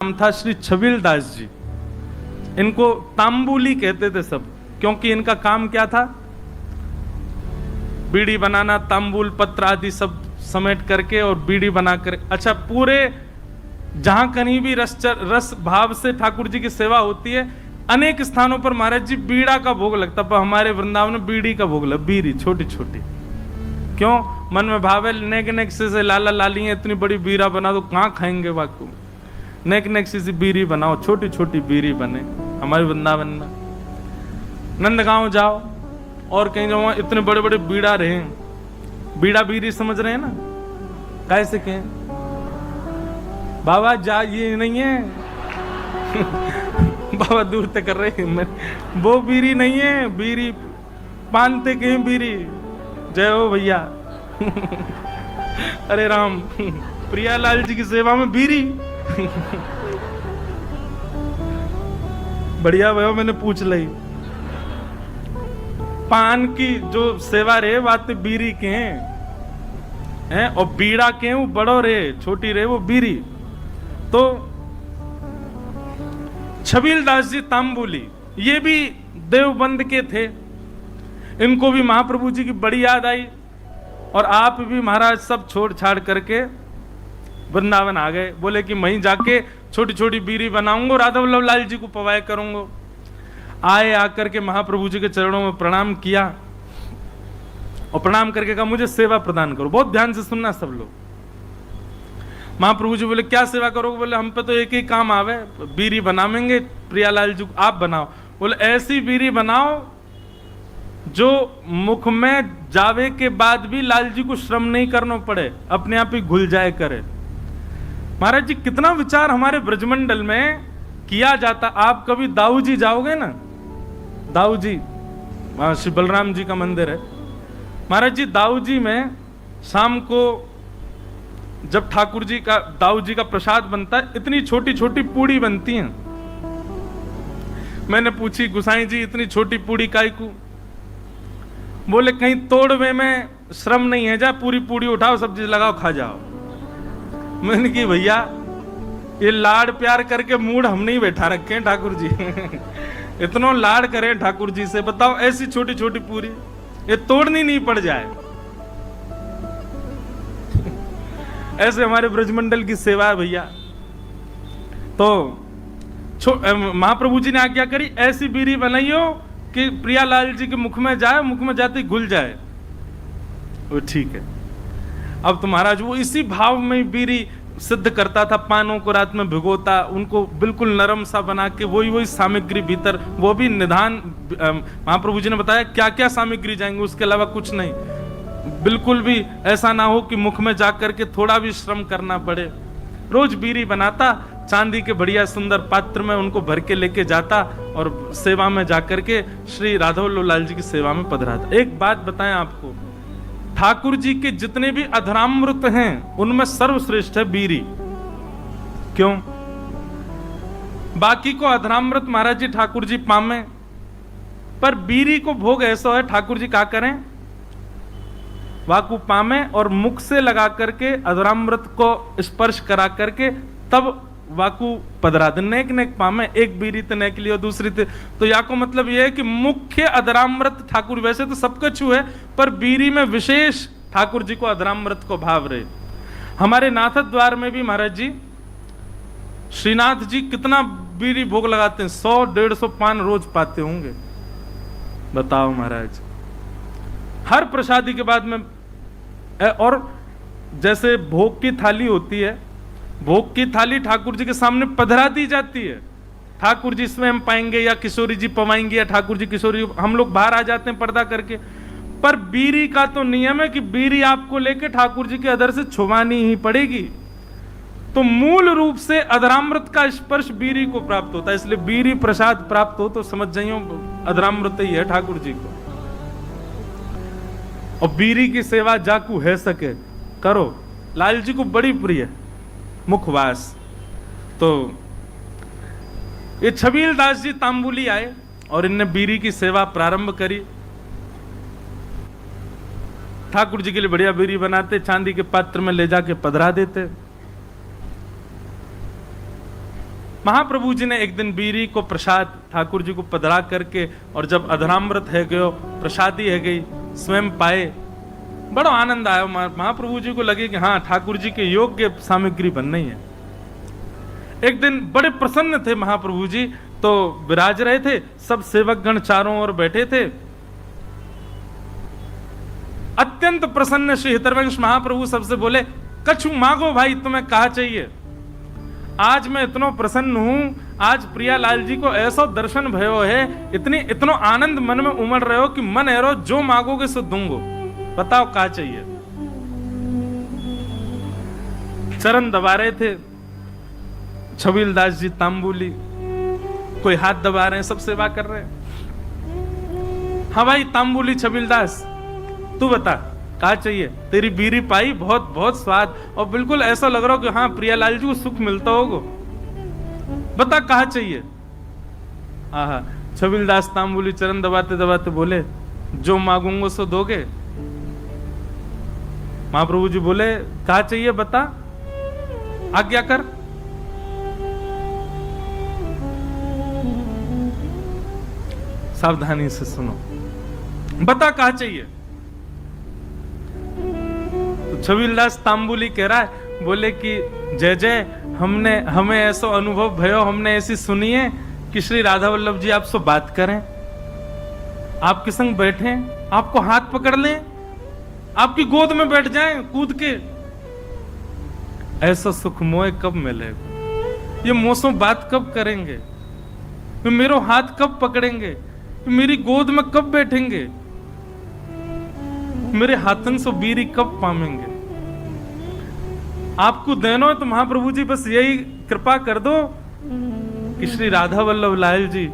नाम था श्री छबील दास जी। इनको तांबुली कहते थे सब, क्योंकि इनका काम क्या था? बीड़ी बनाना, तांबुल पत्र आदि सब समेट करके और बीड़ी बनाकर, अच्छा, पूरे जहां कहीं भी रस भाव से ठाकुर जी की सेवा होती है, अनेक स्थानों पर महाराज जी बीड़ा का भोग लगता। पर हमारे वृंदावन में बीड़ी का भोग लग, बीड़ी छोटी छोटी। क्यों? मन में भाव है, नेक नेक से लाला लाली है, इतनी बड़ी बीड़ा बना दो, कहां खाएंगे वाकू? नेक नेक सी बीड़ी बनाओ, छोटी छोटी बीड़ी बने। हमारे वृंदावन में नंदगांव जाओ और कहीं जाओ, इतने बड़े बड़े बीड़ा रहे। बीड़ा बीड़ी समझ रहे हैं ना? कैसे कहें बाबा जा, ये नहीं है बाबा दूर तक कर रहे हैं, वो बीड़ी नहीं है, बीड़ी पानते के बीड़ी। जय हो भैया अरे राम, प्रियालाल जी की सेवा में बीड़ी बढ़िया भैया, मैंने पूछ ली। पान की जो सेवा रे, बात बीड़ी के हैं, और बीड़ा के वो बड़ो रे, छोटी रे वो बीड़ी। तो छबील दास जी तांबुली, ये भी देवबंद के थे। इनको भी महाप्रभु जी की बड़ी याद आई, और आप भी महाराज सब छोड़ छाड़ करके वृंदावन आ गए। बोले कि वहीं जाके छोटी छोटी बीड़ी बनाऊंगा, राधा वल्लभ लाल जी को पवाए करूंगा। आए, आकर के महाप्रभु जी के चरणों में प्रणाम किया, और प्रणाम करके कहा मुझे सेवा प्रदान करो। बहुत ध्यान से सुनना सब लोग। महाप्रभु जी बोले क्या सेवा करोगे? बोले हम पे तो एक ही काम आवे, बीड़ी बनावेंगे, प्रियालाल जी आप बनाओ। बोले ऐसी बीड़ी बनाओ जो मुख में जावे के बाद भी लाल जी को श्रम नहीं करना पड़े, अपने आप ही घुल जाए करे। महाराज जी कितना विचार हमारे ब्रजमंडल में किया जाता। आप कभी दाऊ जी जाओगे ना, दाऊ जी, वहां श्री बलराम जी का मंदिर है। महाराज जी दाऊ जी में शाम को जब ठाकुर जी का, दाऊ जी का प्रसाद बनता है, इतनी छोटी छोटी पूड़ी बनती हैं। मैंने पूछी गुसाई जी इतनी छोटी पूड़ी काई को? बोले कहीं तोड़वे में श्रम नहीं है, जा पूरी पूड़ी उठाओ, सब्जी लगाओ, खा जाओ। मैंने की भैया ये लाड प्यार करके मूड हम नहीं बैठा रखे हैं ठाकुर जी इतना लाड करें ठाकुर जी से, बताओ ऐसी छोटी छोटी पूरी ये तोड़नी नहीं पड़ जाए ऐसे हमारे ब्रजमंडल की सेवा है भैया। तो महाप्रभु जी ने आज्ञा करी, ऐसी बीड़ी बनाइयो कि प्रियालाल जी के मुख में जाए, मुख में जाते ही घुल जाए। वो ठीक है। अब तो महाराज वो इसी भाव में बीड़ी सिद्ध करता था, पानों को रात में भिगोता, उनको बिल्कुल नरम सा बना के, वही सामग्री भीतर, वो भी निधान। महाप्रभु जी ने बताया क्या क्या सामग्री जाएंगे, उसके अलावा कुछ नहीं। बिल्कुल भी ऐसा ना हो कि मुख में जाकर के थोड़ा भी श्रम करना पड़े। रोज बीड़ी बनाता, चांदी के बढ़िया सुंदर पात्र में उनको भर के लेके जाता, और सेवा में जाकर के श्री राधा वल्लभ लाल जी की सेवा में पधराता। एक बात बताएं आपको, ठाकुर जी के जितने भी अधरामृत हैं उनमें सर्वश्रेष्ठ है बीड़ी। क्यों? बाकी को अधरामृत महाराज जी ठाकुर जी पामे, पर बीड़ी को भोग ऐसा है, ठाकुर जी क्या करें, वाकु पामे और मुख से लगा करके अधरामृत को स्पर्श करा करके तब वाकु पधरा दे। नेक नेक पामे, एक बीड़ी तो नेक लियो, दूसरी तो या को मतलब यह है कि मुख्य अधरामृत ठाकुर, वैसे तो सब कुछ है, पर बीड़ी में विशेष ठाकुर जी को अधरामृत को भाव रहे। हमारे नाथ द्वार में भी महाराज जी, श्रीनाथ जी कितना बीड़ी भोग लगाते हैं, 100-150 पान रोज पाते होंगे। बताओ महाराज, हर प्रसादी के बाद में। और जैसे भोग की थाली होती है, भोग की थाली ठाकुर जी के सामने पधरा दी जाती है। ठाकुर जी इसमें हम पाएंगे, या किशोरी जी पवाएंगे, या ठाकुर जी किशोरी, हम लोग बाहर आ जाते हैं पर्दा करके। पर बीड़ी का तो नियम है कि बीड़ी आपको लेके ठाकुर जी के अधर से छुवानी ही पड़ेगी। तो मूल रूप से अधरामृत का स्पर्श बीड़ी को प्राप्त होता है, इसलिए बीड़ी प्रसाद प्राप्त हो तो समझ जाइयो अधरामृत ही है ठाकुर जी को। और बीड़ी की सेवा जाकू है सके करो, लाल जी को बड़ी प्रिय मुखवास। तो ये छबील दास जी तांबुली आए और इनने बीड़ी की सेवा प्रारंभ करी। ठाकुर जी के लिए बढ़िया बीड़ी बनाते, चांदी के पात्र में ले जाके पधरा देते। महाप्रभु जी ने एक दिन बीरी को प्रसाद ठाकुर जी को पधरा करके, और जब अधरामृत है गयो, प्रसादी है गई, स्वयं पाए, बड़ा आनंद आया। महाप्रभु जी को लगे कि हाँ, ठाकुर जी के योग्य सामग्री बननी है। एक दिन बड़े प्रसन्न थे महाप्रभु जी, तो विराज रहे थे, सब सेवकगण चारों ओर बैठे थे। अत्यंत प्रसन्न श्री हितरवंश महाप्रभु सबसे बोले, कछु मांगो भाई, तुम्हें कहा चाहिए। आज मैं इतना प्रसन्न हूं, आज प्रियालाल जी को ऐसा दर्शन भयो है, इतनो आनंद मन में उमड़ रहे हो कि मन एरो जो मांगोगे सो दूंगो, बताओ क्या चाहिए। चरण दबा रहे थे छबीलदास जी तांबुली, कोई हाथ दबा रहे हैं, सब सेवा कर रहे हैं। हाँ भाई तांबुली छबीलदास, तू बता क्या चाहिए। तेरी बीरी पाई, बहुत बहुत स्वाद, और बिल्कुल ऐसा लग रहा हो कि हाँ प्रियालाल जी को सुख मिलता होगा, बता कहा चाहिए। आहा, छबीलदास तांबुली चरण दबाते दबाते बोले, जो मांगूंगा सो दोगे। महाप्रभु जी बोले, कहा चाहिए बता, आज्ञा कर। सावधानी से सुनो, बता कहा चाहिए। तो छबीलदास तांबुली कह रहा है, बोले कि जय जय, हमें ऐसा अनुभव भयो, हमने ऐसी सुनी है कि श्री राधा वल्लभ जी आपसे बात करें, आपके संग बैठे, आपको हाथ पकड़ लें, आपकी गोद में बैठ जाएं कूद के। ऐसा सुख मोह कब मिलेगा? ये मोसों बात कब करेंगे? मेरे हाथ कब पकड़ेंगे? मेरी गोद में कब बैठेंगे? मेरे हाथन से बीरी कब पामेंगे? आपको देनो है तो महाप्रभु जी बस यही कृपा कर दो कि श्री राधा वल्लभ लाल जी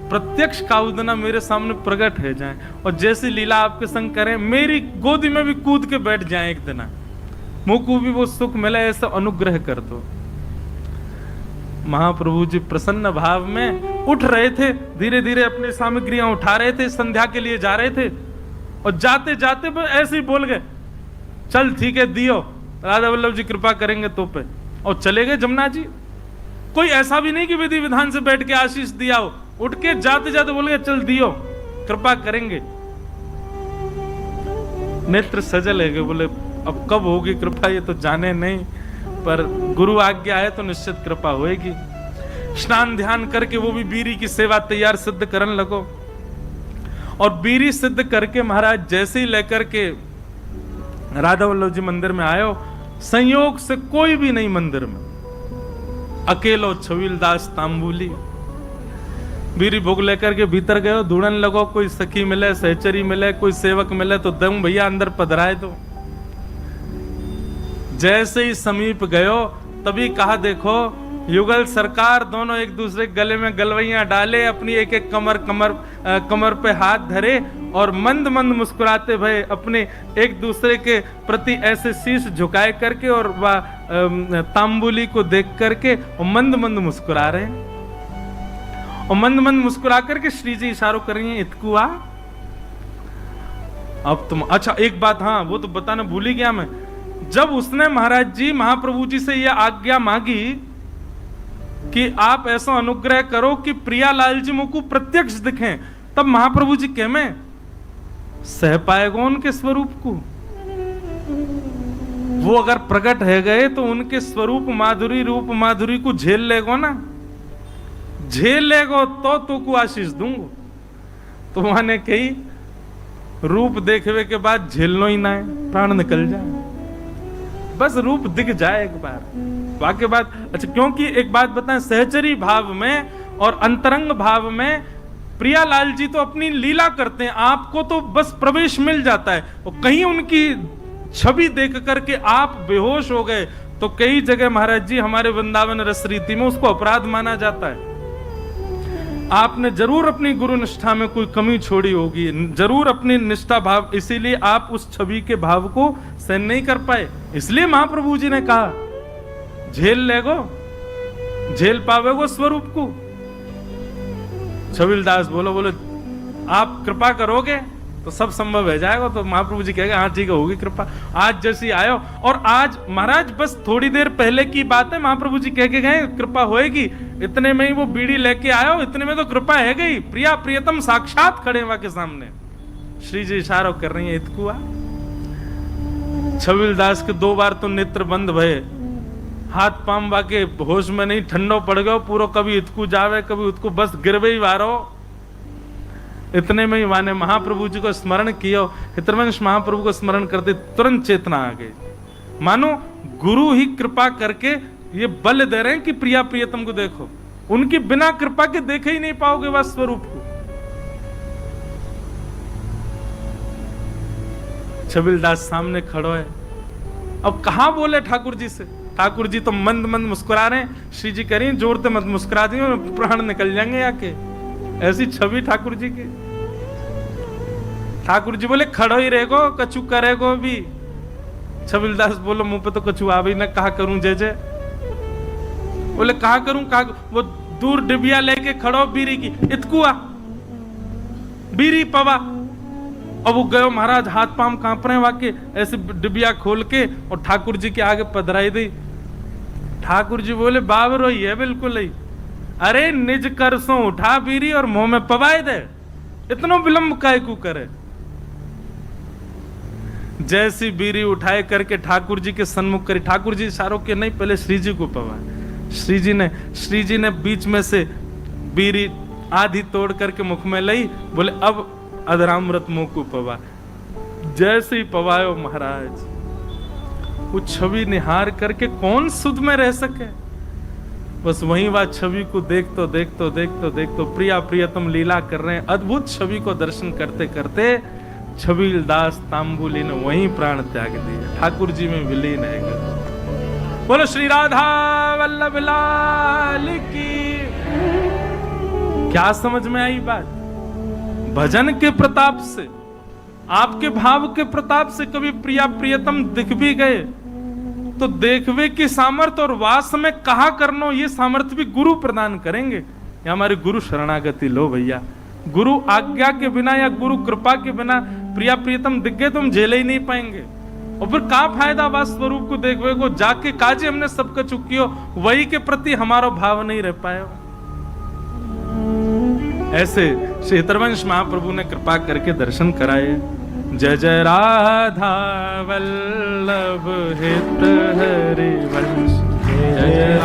प्रत्यक्ष काउदना मेरे सामने प्रकट हो जाएं, और जैसी लीला आपके संग करें, मेरी गोदी में भी कूद के बैठ जाएं एक दिन, मुझको भी वो सुख मिले, ऐसा अनुग्रह कर दो। महाप्रभु जी प्रसन्न भाव में उठ रहे थे, धीरे धीरे अपनी सामग्रियां उठा रहे थे, संध्या के लिए जा रहे थे, और जाते जाते ऐसे ही बोल गए, चल ठीक है दियो, राधा वल्लभ जी कृपा करेंगे तो पे, और चले गए जमुना जी। कोई ऐसा भी नहीं कि विधि विधान से बैठ के आशीष दिया हो, उठ के जाते जाते बोल गए, चल दियो, कृपा करेंगे। नेत्र सजल है, बोले अब कब होगी कृपा ये तो जाने नहीं, पर गुरु आज्ञा है तो निश्चित कृपा होएगी। स्नान ध्यान करके वो भी बीरी की सेवा तैयार सिद्ध करने लगो, और बीरी सिद्ध करके महाराज जैसे ही लेकर के राधा वल्लभ जी मंदिर में आयो, संयोग से कोई भी नहीं मंदिर में, अकेलो छबीलदास तांबुली बीरी भोग लेकर के भीतर गयो, ढूंढने लगो, कोई सखी मिले, सहचरी मिले, कोई सेवक मिले तो दम भैया अंदर पधराए दो। जैसे ही समीप गयो तभी कहा, देखो युगल सरकार, दोनों एक दूसरे गले में गलवैया डाले, अपनी एक एक कमर पे हाथ धरे, और मंद मंद मुस्कुराते भय अपने एक दूसरे के प्रति ऐसे शीश झुकाए करके, और वह तांबुली को देख करके और मंद मंद मुस्कुरा रहे हैं, और मंद मंद मुस्कुरा करके श्री जी इशारों कर रही हैं, इतकुआ अब तुम। अच्छा एक बात, हाँ वो तो बताना भूल ही गया मैं, जब उसने महाराज जी महाप्रभु जी से यह आज्ञा मांगी कि आप ऐसा अनुग्रह करो कि प्रियालाल जी मुझको प्रत्यक्ष दिखें, तब महाप्रभु जी कह में सह पाएगा उनके स्वरूप को। वो अगर प्रकट है गए तो उनके स्वरूप माधुरी, रूप माधुरी को झेल लेगो ना, झेल लेगो तो को आशीष दूंगो। तो माने कही रूप देखने के बाद झेलनो ही ना है, प्राण निकल जाए, बस रूप दिख जाए एक बार, वाक्य बात। अच्छा क्योंकि एक बात बताएं, सहचरी भाव में और अंतरंग भाव में प्रियालाल जी तो अपनी लीला करते हैं, आपको तो बस प्रवेश मिल जाता है, और कहीं उनकी छवि देख करके आप बेहोश हो गए तो कई जगह महाराज जी हमारे वृंदावन रस रीति में उसको अपराध माना जाता है। आपने जरूर अपनी गुरु निष्ठा में कोई कमी छोड़ी होगी, जरूर अपनी निष्ठा भाव, इसीलिए आप उस छवि के भाव को सहन नहीं कर पाए। इसलिए महाप्रभु जी ने कहा झेल लेगो, झेल पावेगो स्वरूप को। छबीलदास बोलो आप कृपा करोगे, तो सब संभव है जाएगा। तो महाप्रभु जी कहेगा हाँ ठीक है, होगी कृपा। आज जैसी आयो, और आज महाराज बस थोड़ी देर पहले की बात है, महाप्रभु जी कह के गए कृपा होएगी, इतने में ही वो बीड़ी लेके आयो, इतने में तो कृपा है गई। प्रिया प्रियतम साक्षात खड़े वहां के सामने, श्री जी इशारा कर रही है इतकुआ। छबील दास के 2 बार तो नेत्र बंद भये, हाथ पाम वाके होश में नहीं, ठंडो पड़ गयो पूरो, कभी इतकू जावे कभी उतकू, बस गिरवे ही वारो। इतने में ही वाने महाप्रभु जी को स्मरण किया, हितवंश महाप्रभु को स्मरण करते तुरंत चेतना आ गई। मानो गुरु ही कृपा करके ये बल दे रहे हैं कि प्रिया प्रियतम को देखो, उनकी बिना कृपा के देखे ही नहीं पाओगे वह स्वरूप को। छबील दास सामने खड़ो है, अब कहा बोले ठाकुर जी से। ठाकुर जी तो मंद मंद मुस्कुरा रहे हैं, श्री जी कह रही हैं जोर से मत मुस्कुरा दी, प्राण निकल जाएंगे आके। ऐसी छवि ठाकुर जी की। ठाकुर जी बोले खड़ो ही रहेगो, कछु करेगो भी। छबील दास बोलो मुंह पे तो कछु आ भी ना, कहा करूं जय जय। बोले कहा करूं कहा, वो दूर डिबिया लेके खड़ो बीरी की, इतकुआ बीरी पवा। अब वो गयो महाराज, हाथ पाम कांप रहे वाके, ऐसे डिबिया खोल के और ठाकुर जी के आगे पधराई दी। ठाकुर जी बोले बाबर ही है बिल्कुल ही, अरे निज करसों उठा बीरी और मुंह में पवाए दे, इतना विलंब काय को करे। जैसी बीरी उठाए करके ठाकुर जी के सन्मुख करी, ठाकुर जी इशारों के नहीं, पहले श्री जी को पवाए। श्री जी ने बीच में से बीरी आधी तोड़ करके मुख में ली, बोले अब अधरामृत मुंह को पवा। जैसे ही पवायो महाराज, वो छवि निहार करके कौन सुध में रह सके। बस वहीं वह छवि को देखतो प्रिया प्रियतम लीला कर रहे हैं। अद्भुत छवि को दर्शन करते करते छबील दास तांबुली ने वहीं प्राण त्याग दिए, ठाकुर जी में विलीन है गए। बोलो श्री राधा वल्लभ लाल की। क्या समझ में आई बात? भजन के प्रताप से, आपके भाव के प्रताप से कभी प्रिया प्रियतम दिख भी गए तो देखवे की सामर्थ्य और वास में कहा करनो, ये सामर्थ्य भी गुरु प्रदान करेंगे। ये हमारे गुरु शरणागति लो भैया। गुरु आज्ञा के बिना या गुरु कृपा के बिना प्रिया प्रियतम दिख गए तो हम झेले ही नहीं पाएंगे। और फिर क्या फायदा वास स्वरूप को देखवे को, जाके काजे हमने सबका चुकियो, वही के प्रति हमारा भाव नहीं रह पाया। ऐसे श्री हितवंश महाप्रभु ने कृपा करके दर्शन कराए। जय जय राधा वल्लभ हित हरिवंश, जय जय